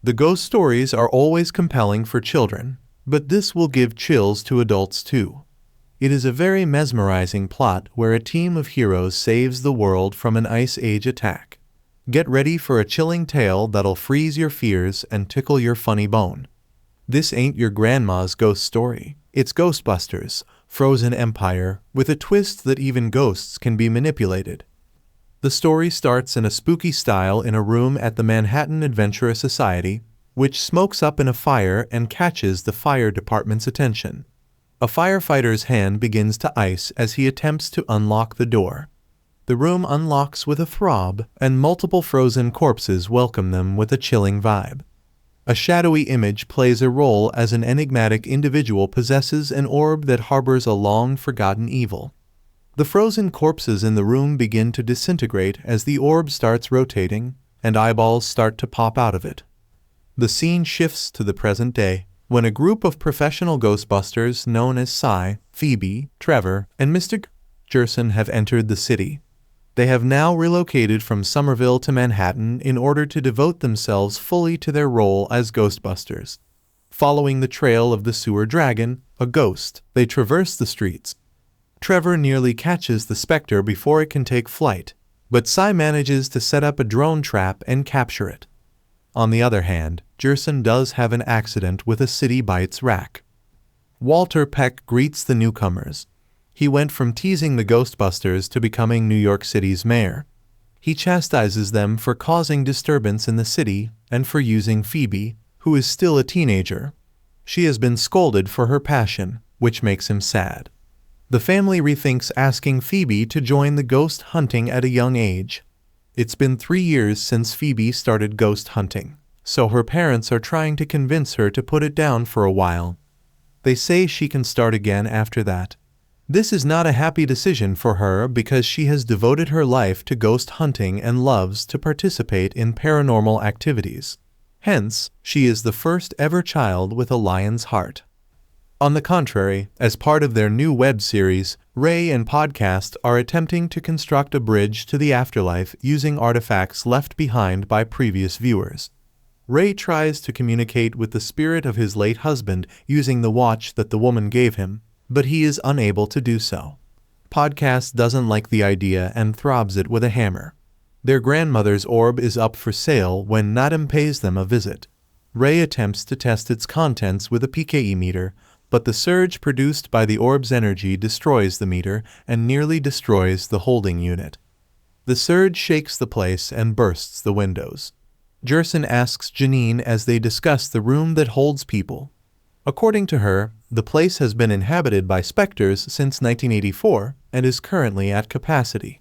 The ghost stories are always compelling for children, but this will give chills to adults too. It is a very mesmerizing plot where a team of heroes saves the world from an ice age attack. Get ready for a chilling tale that'll freeze your fears and tickle your funny bone. This ain't your grandma's ghost story. It's Ghostbusters, Frozen Empire, with a twist that even ghosts can be manipulated. The story starts in a spooky style in a room at the Manhattan Adventurer Society, which smokes up in a fire and catches the fire department's attention. A firefighter's hand begins to ice as he attempts to unlock the door. The room unlocks with a throb, and multiple frozen corpses welcome them with a chilling vibe. A shadowy image plays a role as an enigmatic individual possesses an orb that harbors a long-forgotten evil. The frozen corpses in the room begin to disintegrate as the orb starts rotating, and eyeballs start to pop out of it. The scene shifts to the present day, when a group of professional Ghostbusters known as Cy, Phoebe, Trevor, and Mr. Gerson have entered the city. They have now relocated from Somerville to Manhattan in order to devote themselves fully to their role as Ghostbusters. Following the trail of the sewer dragon, a ghost, they traverse the streets. Trevor nearly catches the specter before it can take flight, but Cy manages to set up a drone trap and capture it. On the other hand, Gerson does have an accident with a City Bites rack. Walter Peck greets the newcomers. He went from teasing the Ghostbusters to becoming New York City's mayor. He chastises them for causing disturbance in the city and for using Phoebe, who is still a teenager. She has been scolded for her passion, which makes him sad. The family rethinks asking Phoebe to join the ghost hunting at a young age. It's been 3 years since Phoebe started ghost hunting, so her parents are trying to convince her to put it down for a while. They say she can start again after that. This is not a happy decision for her because she has devoted her life to ghost hunting and loves to participate in paranormal activities. Hence, she is the first ever child with a lion's heart. On the contrary, as part of their new web series, Ray and Podcast are attempting to construct a bridge to the afterlife using artifacts left behind by previous viewers. Ray tries to communicate with the spirit of his late husband using the watch that the woman gave him, but he is unable to do so. Podcast doesn't like the idea and throbs it with a hammer. Their grandmother's orb is up for sale when Nadim pays them a visit. Ray attempts to test its contents with a PKE meter, but the surge produced by the orb's energy destroys the meter and nearly destroys the holding unit. The surge shakes the place and bursts the windows. Gerson asks Janine as they discuss the room that holds people. According to her, the place has been inhabited by specters since 1984 and is currently at capacity.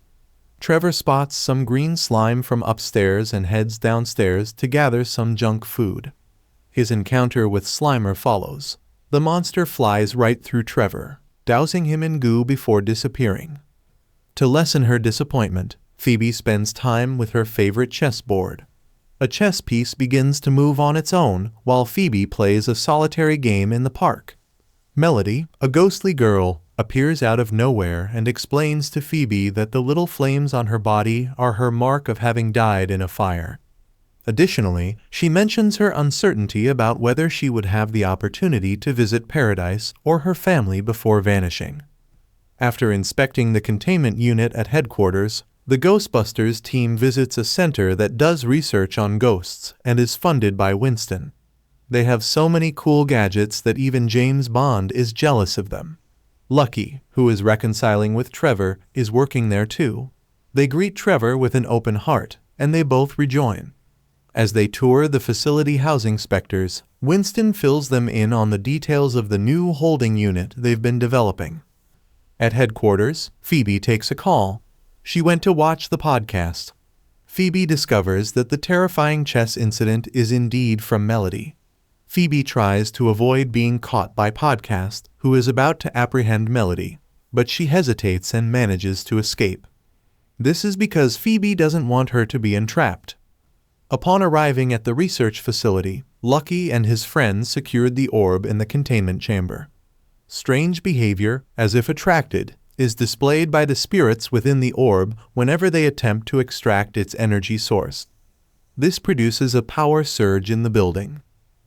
Trevor spots some green slime from upstairs and heads downstairs to gather some junk food. His encounter with Slimer follows. The monster flies right through Trevor, dousing him in goo before disappearing. To lessen her disappointment, Phoebe spends time with her favorite chessboard. A chess piece begins to move on its own while Phoebe plays a solitary game in the park. Melody, a ghostly girl, appears out of nowhere and explains to Phoebe that the little flames on her body are her mark of having died in a fire. Additionally, she mentions her uncertainty about whether she would have the opportunity to visit Paradise or her family before vanishing. After inspecting the containment unit at headquarters, the Ghostbusters team visits a center that does research on ghosts and is funded by Winston. They have so many cool gadgets that even James Bond is jealous of them. Lucky, who is reconciling with Trevor, is working there too. They greet Trevor with an open heart, and they both rejoin. As they tour the facility housing specters, Winston fills them in on the details of the new holding unit they've been developing. At headquarters, Phoebe takes a call. She went to watch the podcast. Phoebe discovers that the terrifying chess incident is indeed from Melody. Phoebe tries to avoid being caught by Podcast, who is about to apprehend Melody, but she hesitates and manages to escape. This is because Phoebe doesn't want her to be entrapped. Upon arriving at the research facility, Lucky and his friends secured the orb in the containment chamber. Strange behavior, as if attracted, is displayed by the spirits within the orb whenever they attempt to extract its energy source. This produces a power surge in the building.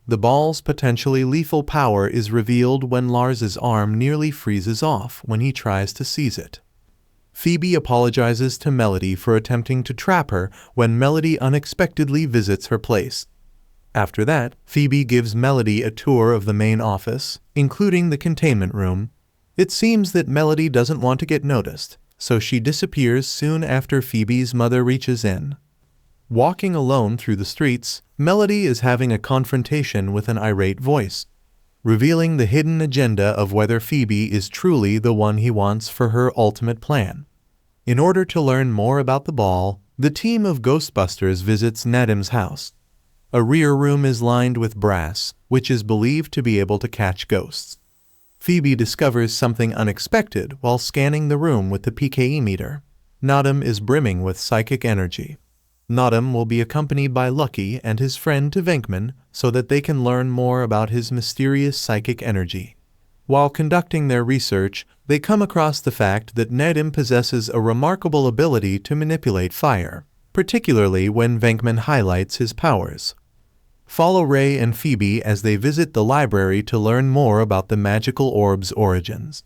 The ball's potentially lethal power is revealed when Lars's arm nearly freezes off when he tries to seize it. Phoebe apologizes to Melody for attempting to trap her when Melody unexpectedly visits her place. After that, Phoebe gives Melody a tour of the main office, including the containment room. It seems that Melody doesn't want to get noticed, so she disappears soon after Phoebe's mother reaches in. Walking alone through the streets, Melody is having a confrontation with an irate voice, revealing the hidden agenda of whether Phoebe is truly the one he wants for her ultimate plan. In order to learn more about the ball, the team of Ghostbusters visits Nadim's house. A rear room is lined with brass, which is believed to be able to catch ghosts. Phoebe discovers something unexpected while scanning the room with the PKE meter. Nadim is brimming with psychic energy. Nadim will be accompanied by Lucky and his friend to Venkman so that they can learn more about his mysterious psychic energy. While conducting their research, they come across the fact that Nadim possesses a remarkable ability to manipulate fire, particularly when Venkman highlights his powers. Follow Ray and Phoebe as they visit the library to learn more about the magical orb's origins.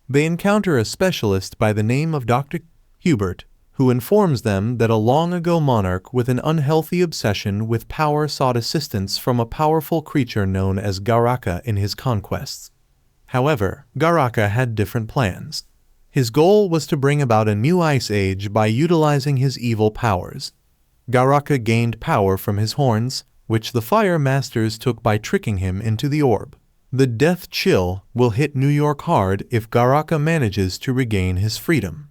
They encounter a specialist by the name of Dr. Hubert, who informs them that a long-ago monarch with an unhealthy obsession with power sought assistance from a powerful creature known as Garaka in his conquests. However, Garaka had different plans. His goal was to bring about a new ice age by utilizing his evil powers. Garaka gained power from his horns, which the Fire Masters took by tricking him into the orb. The death chill will hit New York hard if Garaka manages to regain his freedom.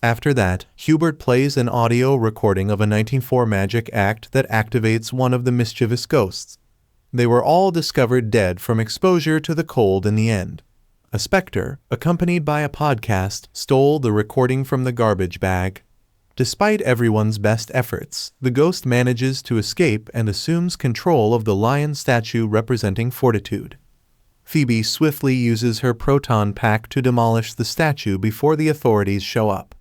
After that, Hubert plays an audio recording of a 1904 magic act that activates one of the mischievous ghosts. They were all discovered dead from exposure to the cold in the end. A specter, accompanied by a podcast, stole the recording from the garbage bag. Despite everyone's best efforts, the ghost manages to escape and assumes control of the lion statue representing fortitude. Phoebe swiftly uses her proton pack to demolish the statue before the authorities show up.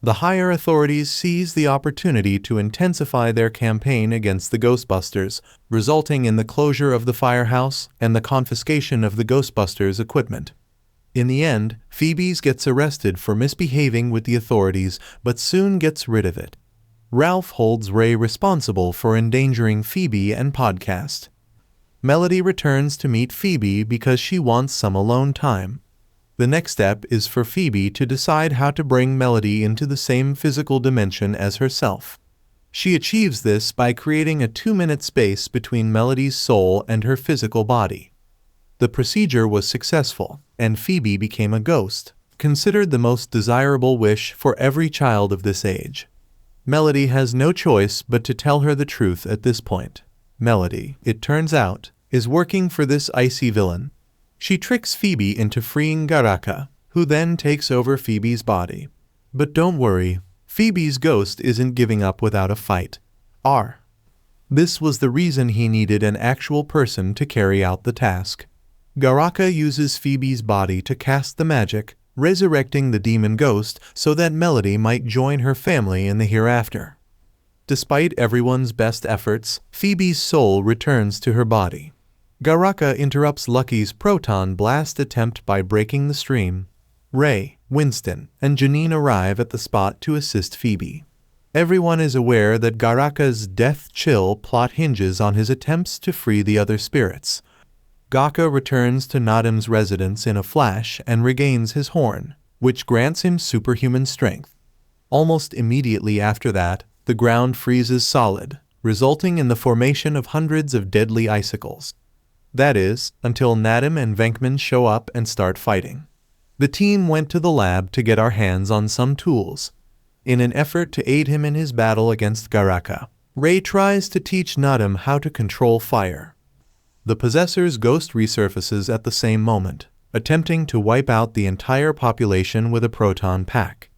The higher authorities seize the opportunity to intensify their campaign against the Ghostbusters, resulting in the closure of the firehouse and the confiscation of the Ghostbusters' equipment. In the end, Phoebe gets arrested for misbehaving with the authorities, but soon gets rid of it. Ralph holds Ray responsible for endangering Phoebe and Podcast. Melody returns to meet Phoebe because she wants some alone time. The next step is for Phoebe to decide how to bring Melody into the same physical dimension as herself. She achieves this by creating a 2-minute space between Melody's soul and her physical body. The procedure was successful, and Phoebe became a ghost, considered the most desirable wish for every child of this age. Melody has no choice but to tell her the truth at this point. Melody, it turns out, is working for this icy villain. She tricks Phoebe into freeing Garaka, who then takes over Phoebe's body. But don't worry, Phoebe's ghost isn't giving up without a fight. This was the reason he needed an actual person to carry out the task. Garaka uses Phoebe's body to cast the magic, resurrecting the demon ghost so that Melody might join her family in the hereafter. Despite everyone's best efforts, Phoebe's soul returns to her body. Garaka interrupts Lucky's proton blast attempt by breaking the stream. Ray, Winston, and Janine arrive at the spot to assist Phoebe. Everyone is aware that Garaka's death chill plot hinges on his attempts to free the other spirits. Gaka returns to Nadim's residence in a flash and regains his horn, which grants him superhuman strength. Almost immediately after that, the ground freezes solid, resulting in the formation of hundreds of deadly icicles. That is, until Nadim and Venkman show up and start fighting. The team went to the lab to get our hands on some tools. In an effort to aid him in his battle against Garaka, Ray tries to teach Nadim how to control fire. The possessor's ghost resurfaces at the same moment, attempting to wipe out the entire population with a proton pack.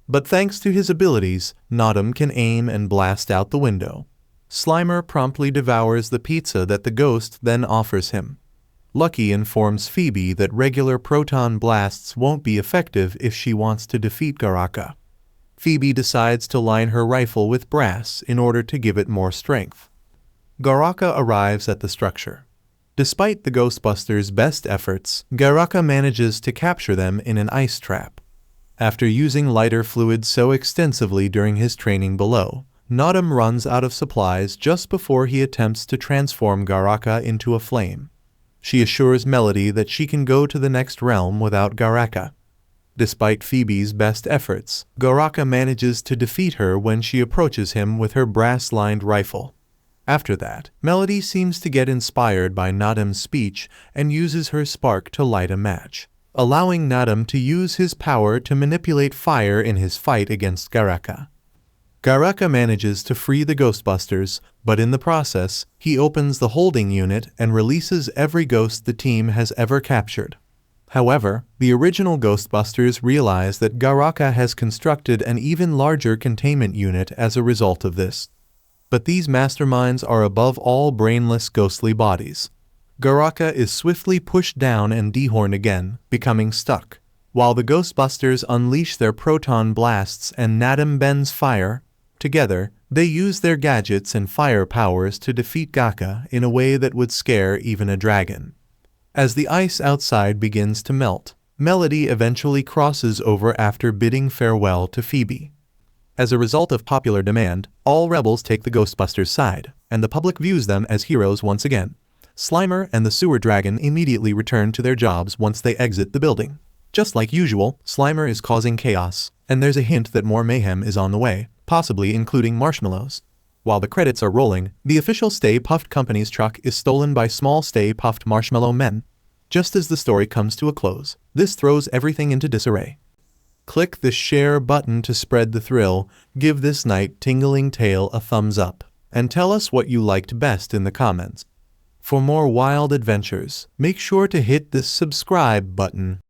But thanks to his abilities, Nadim can aim and blast out the window. Slimer promptly devours the pizza that the ghost then offers him. Lucky informs Phoebe that regular proton blasts won't be effective if she wants to defeat Garaka. Phoebe decides to line her rifle with brass in order to give it more strength. Garaka arrives at the structure. Despite the Ghostbusters' best efforts, Garaka manages to capture them in an ice trap. After using lighter fluid so extensively during his training below, Nadim runs out of supplies just before he attempts to transform Garaka into a flame. She assures Melody that she can go to the next realm without Garaka. Despite Phoebe's best efforts, Garaka manages to defeat her when she approaches him with her brass-lined rifle. After that, Melody seems to get inspired by Nadim's speech and uses her spark to light a match, allowing Nadim to use his power to manipulate fire in his fight against Garaka. Garaka manages to free the Ghostbusters, but in the process, he opens the holding unit and releases every ghost the team has ever captured. However, the original Ghostbusters realize that Garaka has constructed an even larger containment unit as a result of this. But these masterminds are above all brainless ghostly bodies. Garaka is swiftly pushed down and dehorned again, becoming stuck, while the Ghostbusters unleash their proton blasts and Nadim bends fire. Together, they use their gadgets and fire powers to defeat Gaka in a way that would scare even a dragon. As the ice outside begins to melt, Melody eventually crosses over after bidding farewell to Phoebe. As a result of popular demand, all rebels take the Ghostbusters' side, and the public views them as heroes once again. Slimer and the sewer dragon immediately return to their jobs once they exit the building. Just like usual, Slimer is causing chaos, and there's a hint that more mayhem is on the way, possibly including marshmallows. While the credits are rolling, the official Stay Puft Company's truck is stolen by small Stay Puft Marshmallow Men. Just as the story comes to a close, this throws everything into disarray. Click the share button to spread the thrill, give this night-tingling tale a thumbs up, and tell us what you liked best in the comments. For more wild adventures, make sure to hit this subscribe button.